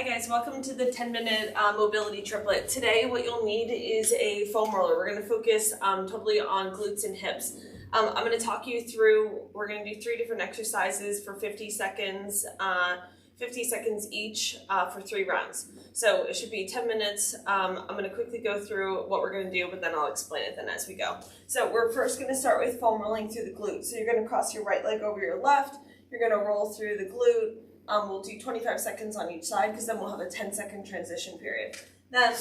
guys, welcome to the 10-minute mobility triplet. Today what you'll need is a foam roller. We're going to focus totally on glutes and hips. I'm going to talk you through, we're going to do 3 different exercises for 50 seconds each for 3 rounds. So it should be 10 minutes. I'm going to quickly go through what we're going to do, but then I'll explain it then as we go. So we're first going to start with foam rolling through the glute. So you're going to cross your right leg over your left. You're going to roll through the glute. We'll do 25 seconds on each side because then we'll have a 10-second transition period. Then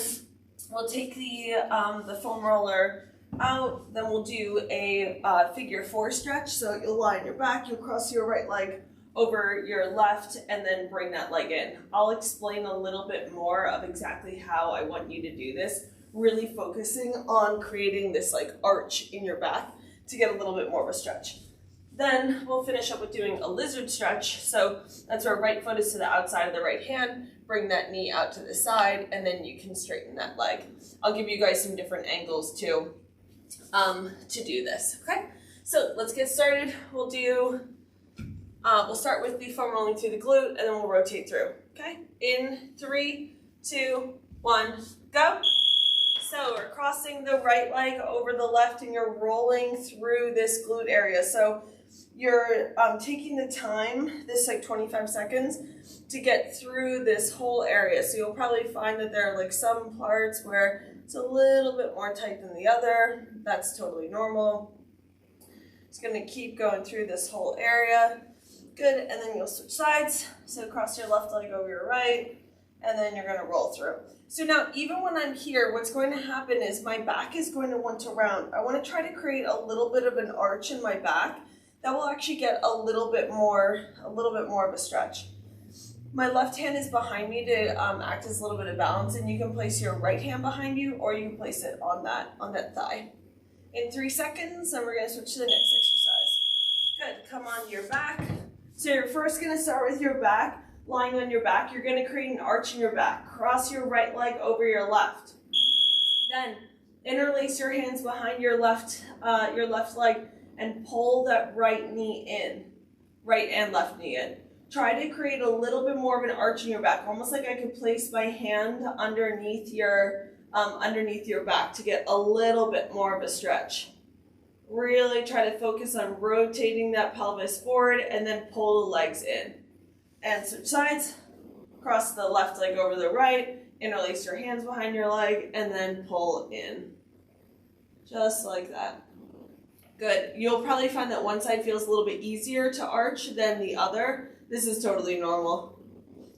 we'll take the foam roller out. Then we'll do a figure 4 stretch. So you'll lie on your back, you'll cross your right leg over your left, and then bring that leg in. I'll explain a little bit more of exactly how I want you to do this, really focusing on creating this like arch in your back to get a little bit more of a stretch. Then we'll finish up with doing a lizard stretch. So that's where right foot is to the outside of the right hand, bring that knee out to the side, and then you can straighten that leg. I'll give you guys some different angles too to do this, okay? So let's get started. We'll start with the foam rolling through the glute, and then we'll rotate through, okay? In 3, 2, 1, go. So we're crossing the right leg over the left, and you're rolling through this glute area. So you're taking the time, this like 25 seconds, to get through this whole area. So you'll probably find that there are like some parts where it's a little bit more tight than the other. That's totally normal. Just gonna keep going through this whole area. Good, and then you'll switch sides. So cross your left leg over your right, and then you're gonna roll through. So now, even when I'm here, what's going to happen is my back is going to want to round. I want to try to create a little bit of an arch in my back that will actually get a little bit more of a stretch. My left hand is behind me to act as a little bit of balance, and you can place your right hand behind you, or you can place it on that thigh. In 3 seconds, then we're going to switch to the next exercise. Good, come on your back. So you're first going to start with your back. Lying on your back, you're going to create an arch in your back. Cross your right leg over your left. Then interlace your hands behind your left leg and pull that right knee in, right and left knee in. Try to create a little bit more of an arch in your back, almost like I could place my hand underneath your back to get a little bit more of a stretch. Really try to focus on rotating that pelvis forward and then pull the legs in. And switch sides, cross the left leg over the right, interlace your hands behind your leg, and then pull in. Just like that. Good. You'll probably find that one side feels a little bit easier to arch than the other. This is totally normal.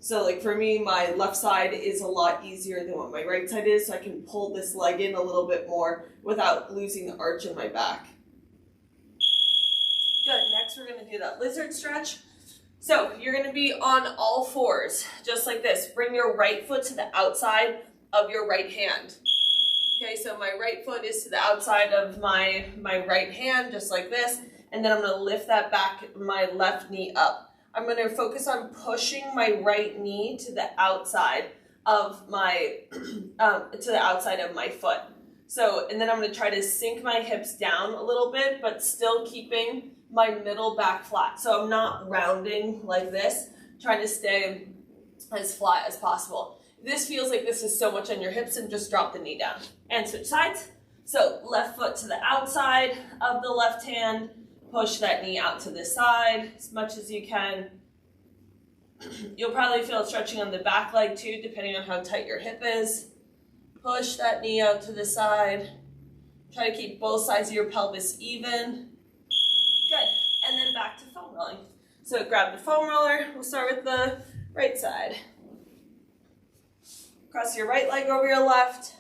So like for me, my left side is a lot easier than what my right side is, so I can pull this leg in a little bit more without losing the arch in my back. Good. Next, we're going to do that lizard stretch. So you're going to be on all fours, just like this. Bring your right foot to the outside of your right hand. Okay, so my right foot is to the outside of my right hand, just like this. And then I'm going to lift that back, my left knee up. I'm going to focus on pushing my right knee to the outside of my foot. So, and then I'm going to try to sink my hips down a little bit, but still keeping my middle back flat. So I'm not rounding like this, trying to stay as flat as possible. This feels like this is so much on your hips, and just drop the knee down. And switch sides. So left foot to the outside of the left hand, push that knee out to the side as much as you can. You'll probably feel stretching on the back leg too, depending on how tight your hip is. Push that knee out to the side. Try to keep both sides of your pelvis even. Good, and then back to foam rolling. So grab the foam roller, we'll start with the right side. Cross your right leg over your left,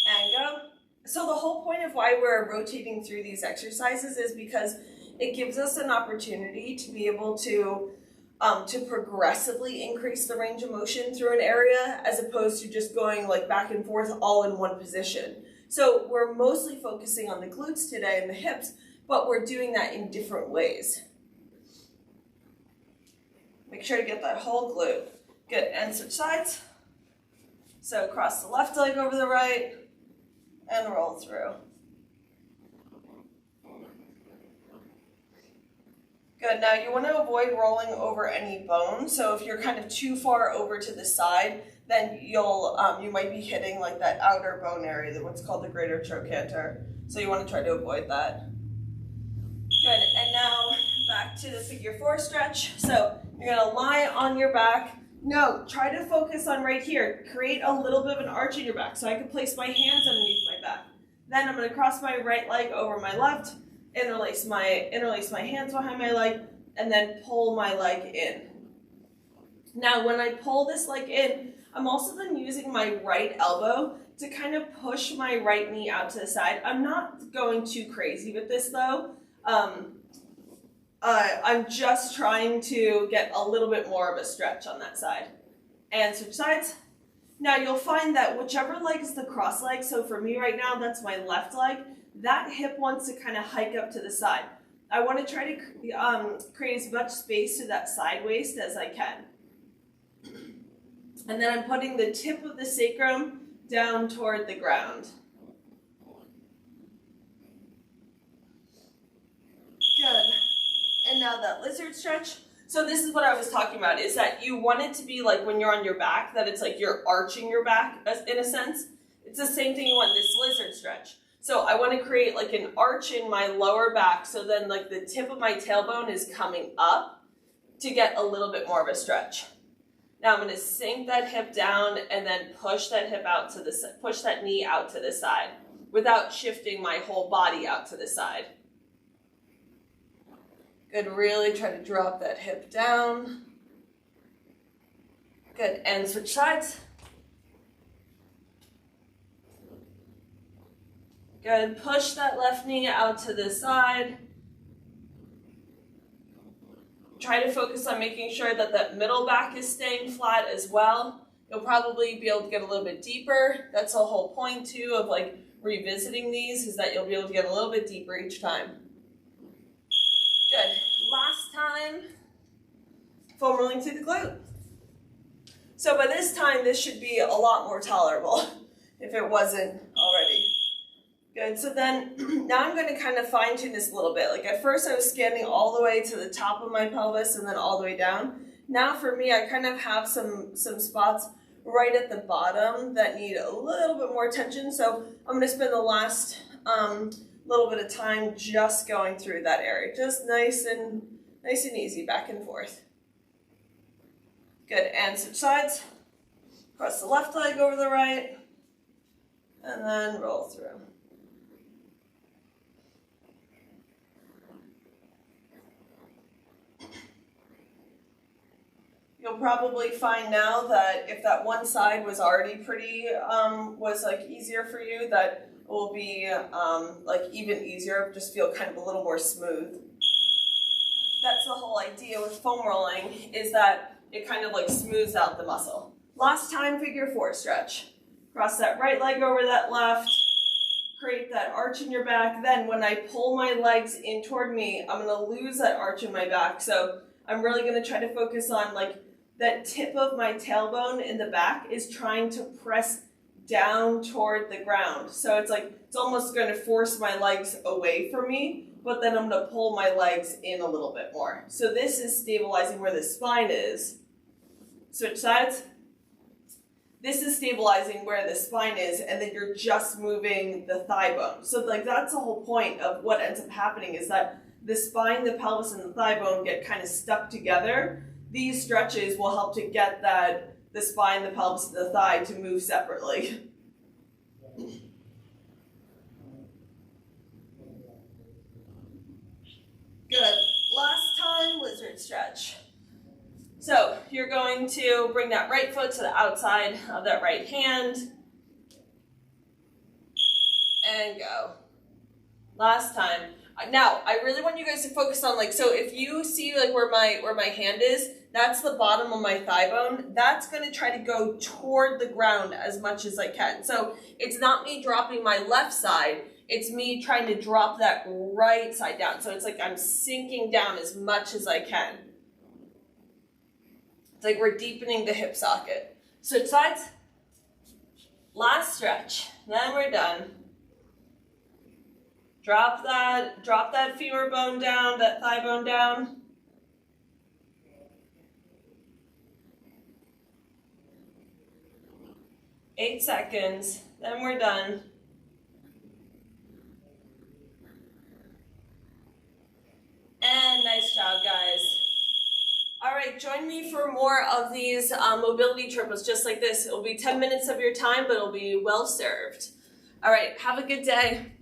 and go. So the whole point of why we're rotating through these exercises is because it gives us an opportunity to be able to progressively increase the range of motion through an area, as opposed to just going like back and forth all in one position. So we're mostly focusing on the glutes today and the hips, but we're doing that in different ways. Make sure to get that whole glute. Good, and switch sides. So cross the left leg over the right and roll through. Good, Good. Now you want to avoid rolling over any bone. So if you're kind of too far over to the side, then you might be hitting like that outer bone area, what's called the greater trochanter. So you want to try to avoid that. Good. And now back to the figure 4 stretch. So you're going to lie on your back. No, try to focus on right here. Create a little bit of an arch in your back so I can place my hands underneath my back. Then I'm going to cross my right leg over my left, interlace my hands behind my leg, and then pull my leg in. Now when I pull this leg in, I'm also then using my right elbow to kind of push my right knee out to the side. I'm not going too crazy with this though. I'm just trying to get a little bit more of a stretch on that side. And switch sides. Now you'll find that whichever leg is the cross leg, so for me right now, that's my left leg, that hip wants to kind of hike up to the side. I want to try to create as much space to that side waist as I can. And then I'm putting the tip of the sacrum down toward the ground. Good. And now that lizard stretch. So this is what I was talking about, is that you want it to be like when you're on your back, that it's like you're arching your back in a sense. It's the same thing you want in this lizard stretch. So I want to create like an arch in my lower back, so then like the tip of my tailbone is coming up to get a little bit more of a stretch. Now I'm going to sink that hip down and then push that hip out to the push that knee out to the side without shifting my whole body out to the side. Good, really try to drop that hip down. Good, and switch sides. Good, push that left knee out to the side. Try to focus on making sure that that middle back is staying flat as well. You'll probably be able to get a little bit deeper. That's the whole point too of like revisiting these, is that you'll be able to get a little bit deeper each time. Good. Last time, foam rolling through the glute. So by this time, this should be a lot more tolerable if it wasn't already. Good. So then now I'm going to kind of fine tune this a little bit. Like at first I was scanning all the way to the top of my pelvis and then all the way down. Now for me, I kind of have some spots right at the bottom that need a little bit more attention. So I'm going to spend the last little bit of time just going through that area, just nice and easy, back and forth. Good, and switch sides. Cross the left leg over the right, and then roll through. You'll probably find now that if that one side was already pretty, was like easier for you, that will be like even easier, just feel kind of a little more smooth. That's the whole idea with foam rolling, is that it kind of like smooths out the muscle. Last time, figure 4 stretch. Cross that right leg over that left, create that arch in your back. Then when I pull my legs in toward me, I'm gonna lose that arch in my back. So I'm really gonna try to focus on like that tip of my tailbone in the back is trying to press down toward the ground. So it's like, it's almost going to force my legs away from me, but then I'm going to pull my legs in a little bit more. So this is stabilizing where the spine is. Switch sides. This is stabilizing where the spine is, and then you're just moving the thigh bone. So like that's the whole point of what ends up happening, is that the spine, the pelvis, and the thigh bone get kind of stuck together. These stretches will help to get the spine, the pelvis, and the thigh to move separately. Good. Last time, lizard stretch. So you're going to bring that right foot to the outside of that right hand. And go. Last time. Now, I really want you guys to focus on, like, so if you see like where my hand is, that's the bottom of my thigh bone. That's going to try to go toward the ground as much as I can. So it's not me dropping my left side, it's me trying to drop that right side down. So it's like I'm sinking down as much as I can. It's like we're deepening the hip socket. Switch sides. Last stretch. Then we're done. Drop that femur bone down, that thigh bone down. 8 seconds, then we're done. And nice job, guys. All right, join me for more of these mobility triples just like this. It'll be 10 minutes of your time, but it'll be well served. All right, have a good day.